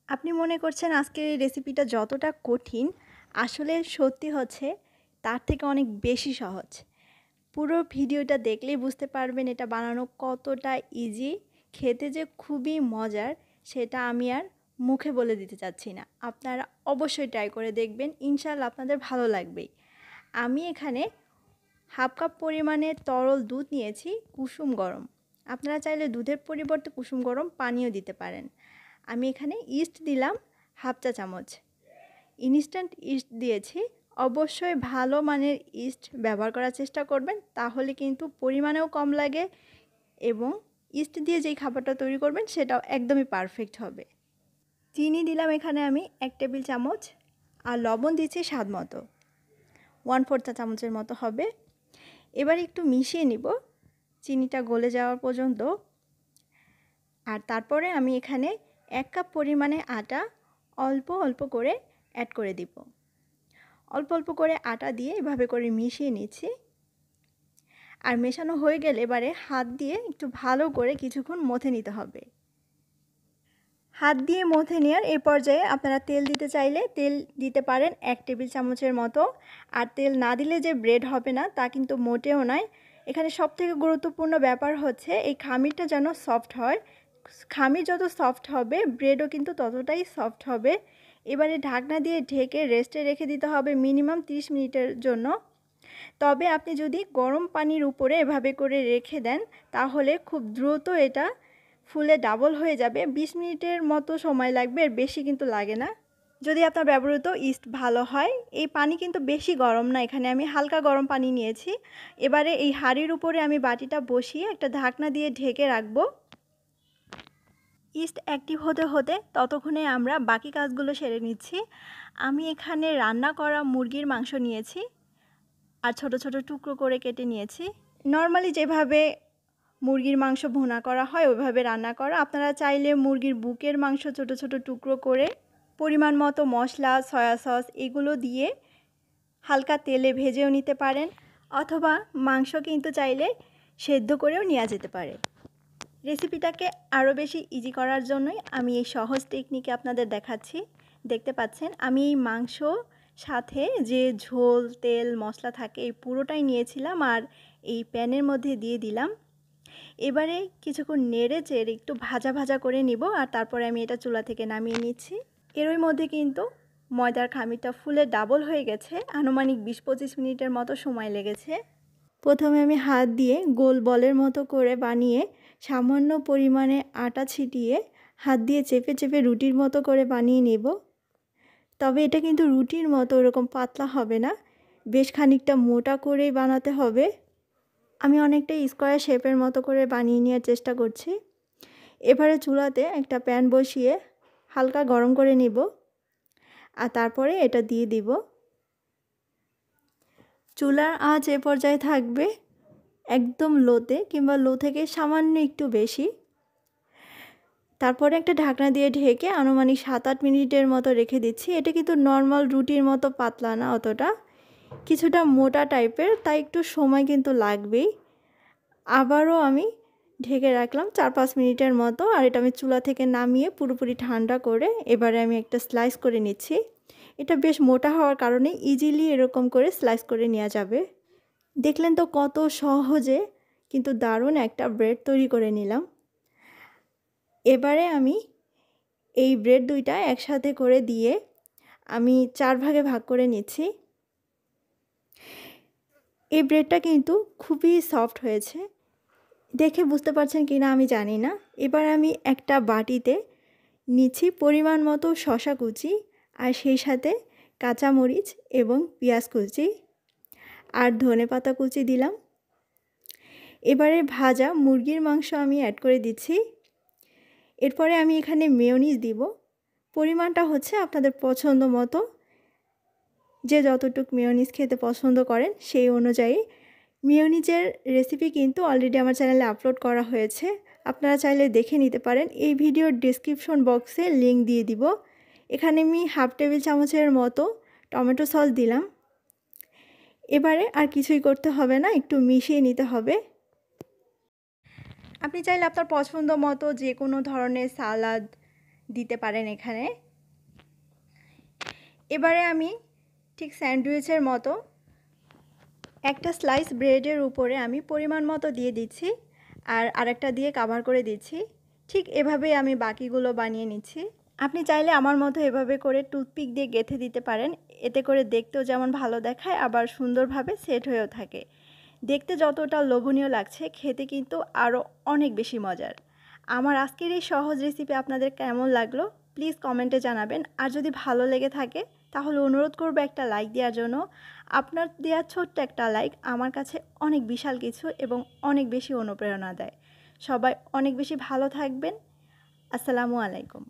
আপনি মনে করছেন আজকের এই রেসিপিটা যতটা কঠিন, আসলে সত্যি হচ্ছে তার থেকে অনেক বেশি সহজ। পুরো ভিডিওটা দেখলেই বুঝতে পারবেন এটা বানানো কতটা ইজি, খেতে যে খুবই মজার সেটা আমি আর মুখে বলে দিতে চাচ্ছি না। আপনারা অবশ্যই ট্রাই করে দেখবেন, ইনশাআল্লাহ আপনাদের ভালো লাগবেই। আমি এখানে হাফ কাপ পরিমাণে তরল দুধ নিয়েছি কুসুম গরম। আপনারা চাইলে দুধের পরিবর্তে কুসুম গরম পানিও দিতে পারেন। আমি এখানে ইস্ট দিলাম হাফ চা চামচ। ইনস্ট্যান্ট ইস্ট দিয়েছি। অবশ্যই ভালো মানের ইস্ট ব্যবহার করার চেষ্টা করবেন, তাহলে কিন্তু পরিমাণেও কম লাগে এবং ইস্ট দিয়ে যেই খাবারটা তৈরি করবেন সেটাও একদমই পারফেক্ট হবে। চিনি দিলাম এখানে আমি 1 টেবিল চামচ, আর লবণ দিচ্ছি স্বাদ মতো, 1/4 চা চামচের মতো হবে। এবার একটু মিশিয়ে নিব চিনিটা গলে যাওয়ার পর্যন্ত। আর তারপরে আমি এখানে 1 কাপ পরিমাণে আটা অল্প অল্প করে অ্যাড করে দিব। অল্প অল্প করে আটা দিয়ে এভাবে করে মিশিয়ে নিচ্ছি। আর মেশানো হয়ে গেলে এবারে হাত দিয়ে একটু ভালো করে কিছুক্ষণ মথে নিতে হবে। হাত দিয়ে মথে নেওয়ার এই পর্যায়ে আপনারা তেল দিতে চাইলে তেল দিতে পারেন 1 টেবিল চামচের মতো। আর তেল না দিলে যে ব্রেড হবে না তা কিন্তু মোটেও নয়। এখানে সবথেকে গুরুত্বপূর্ণ ব্যাপার হচ্ছে এই খামিরটা যেন সফট হয়। খামির যত সফট হবে ব্রেডও কিন্তু ততটাই সফট হবে। এবারে ঢাকনা দিয়ে ঢেকে রেস্টে রেখে দিতে হবে মিনিমাম 30 মিনিটের জন্য। তবে আপনি যদি গরম পানির উপরে এভাবে করে রেখে দেন তাহলে খুব দ্রুত এটা ফুলে ডাবল হয়ে যাবে। 20 মিনিটের মতো সময় লাগবে, এর বেশি কিন্তু লাগে না যদি আপনার ব্যবহৃত ইস্ট ভালো হয়। এই পানি কিন্তু বেশি গরম না, এখানে আমি হালকা গরম পানি নিয়েছি। এবারে এই হাঁড়ির উপরে আমি বাটিটা বসিয়ে একটা ঢাকনা দিয়ে ঢেকে রাখবো। ইস্ট অ্যাক্টিভ হতে হতে ততক্ষণে আমরা বাকি কাজগুলো সেরে নিচ্ছি। আমি এখানে রান্না করা মুরগির মাংস নিয়েছি আর ছোট ছোট টুকরো করে কেটে নিয়েছি। নর্মালি যেভাবে মুরগির মাংস ভুনা করা হয় ওইভাবে রান্না করা। আপনারা চাইলে মুরগির বুকের মাংস ছোট ছোট টুকরো করে পরিমাণ মতো মশলা, সয়া সস এগুলো দিয়ে হালকা তেলে ভেজেও নিতে পারেন, অথবা মাংস কিন্তু চাইলে সেদ্ধ করেও নেওয়া যেতে পারে। রেসিপিটাকে আরও বেশি ইজি করার জন্যই আমি এই সহজ টেকনিকে আপনাদের দেখাচ্ছি। দেখতে পাচ্ছেন আমি এই মাংস সাথে যে ঝোল, তেল, মশলা থাকে এই পুরোটাই নিয়েছিলাম আর এই প্যানের মধ্যে দিয়ে দিলাম। এবারে কিছুক্ষণ নেড়ে চেড়ে একটু ভাজা ভাজা করে নিব আর তারপরে আমি এটা চুলা থেকে নামিয়ে নিচ্ছি। এরই মধ্যে কিন্তু ময়দার খামিরটা ফুলে ডাবল হয়ে গেছে, আনুমানিক 20-25 মিনিটের মতো সময় লেগেছে। প্রথমে আমি হাত দিয়ে গোল বলের মতো করে বানিয়ে সামান্য পরিমাণে আটা ছিটিয়ে হাত দিয়ে চেপে চেপে রুটির মতো করে বানিয়ে নেব। তবে এটা কিন্তু রুটির মতো ওরকম পাতলা হবে না, বেশ খানিকটা মোটা করেই বানাতে হবে। আমি অনেকটা স্কোয়ার শেপের মতো করে বানিয়ে নেওয়ার চেষ্টা করছি। এবারে চুলাতে একটা প্যান বসিয়ে হালকা গরম করে নিব আর তারপরে এটা দিয়ে দিব। চুলার আঁচ এ পর্যায়ে থাকবে একদম লোতে কিংবা লো থেকে সামান্য একটু বেশি। তারপরে একটা ঢাকনা দিয়ে ঢেকে আনুমানিক 7-8 মিনিটের মতো রেখে দিচ্ছি। এটা কিন্তু নর্মাল রুটির মতো পাতলা না, অতটা কিছুটা মোটা টাইপের, তাই একটু সময় কিন্তু লাগবেই। আবারও আমি ঢেকে রাখলাম 4-5 মিনিটের মতো আর এটা আমি চুলা থেকে নামিয়ে পুরোপুরি ঠান্ডা করে এবারে আমি একটা স্লাইস করে নিচ্ছি। এটা বেশ মোটা হওয়ার কারণে ইজিলি এরকম করে স্লাইস করে নেওয়া যাবে। দেখলেন তো কত সহজে কিন্তু দারুণ একটা ব্রেড তৈরি করে নিলাম। এবারে আমি এই ব্রেড দুইটা একসাথে করে দিয়ে আমি 4 ভাগে ভাগ করে নিচ্ছি। এই ব্রেডটা কিন্তু খুবই সফট হয়েছে, দেখে বুঝতে পারছেন কি না আমি জানি না। এবার আমি একটা বাটিতে নিচ্ছি পরিমাণ মতো শসা কুচি আর সেই সাথে কাঁচামরিচ এবং পেঁয়াজ কুচি আর ধনেপাতা কুচি দিলাম। এবারে ভাজা মুরগির মাংস আমি অ্যাড করে দিচ্ছি। এরপরে আমি এখানে মেয়োনিজ দিব। পরিমাণটা হচ্ছে আপনাদের পছন্দ মতো, যে যতটুকু মেয়োনিজ খেতে পছন্দ করেন সেই অনুযায়ী। মেয়োনিজের রেসিপি কিন্তু অলরেডি আমার চ্যানেলে আপলোড করা হয়েছে, আপনারা চাইলে দেখে নিতে পারেন। এই ভিডিওর ডেসক্রিপশন বক্সে লিংক দিয়ে দিব। এখানে আমি হাফ টেবিল চামচের মতো টমেটো সস দিলাম। এবারে আর কিছুই করতে হবে না, একটু মিশিয়ে নিতে হবে। আপনি চাইলে আপনার পছন্দ মতো যে কোনো ধরনের সালাদ দিতে পারেন এখানে। এবারে আমি ঠিক স্যান্ডউইচের মতো একটা স্লাইস ব্রেডের উপরে আমি পরিমাণ মতো দিয়ে দিচ্ছি আর আরেকটা দিয়ে কভার করে দিচ্ছি। ঠিক এভাবেই আমি বাকিগুলো বানিয়ে নিচ্ছি। আপনি চাইলে আমার মতো এভাবে করে টুথপিক দিয়ে গেঁথে দিতে পারেন, এতে করে দেখতেও যেমন ভালো দেখায় আবার সুন্দরভাবে সেট হয়েও থাকে। দেখতে যতটা লোভনীয় লাগছে, খেতে কিন্তু আরও অনেক বেশি মজার। আমার আজকের এই সহজ রেসিপি আপনাদের কেমন লাগলো প্লিজ কমেন্টে জানাবেন। আর যদি ভালো লেগে থাকে তাহলে অনুরোধ করব একটা লাইক দেওয়ার জন্য। আপনার দেওয়া ছোট্ট একটা লাইক আমার কাছে অনেক বিশাল কিছু এবং অনেক বেশি অনুপ্রেরণা দেয়। সবাই অনেক বেশি ভালো থাকবেন। আসসালামু আলাইকুম।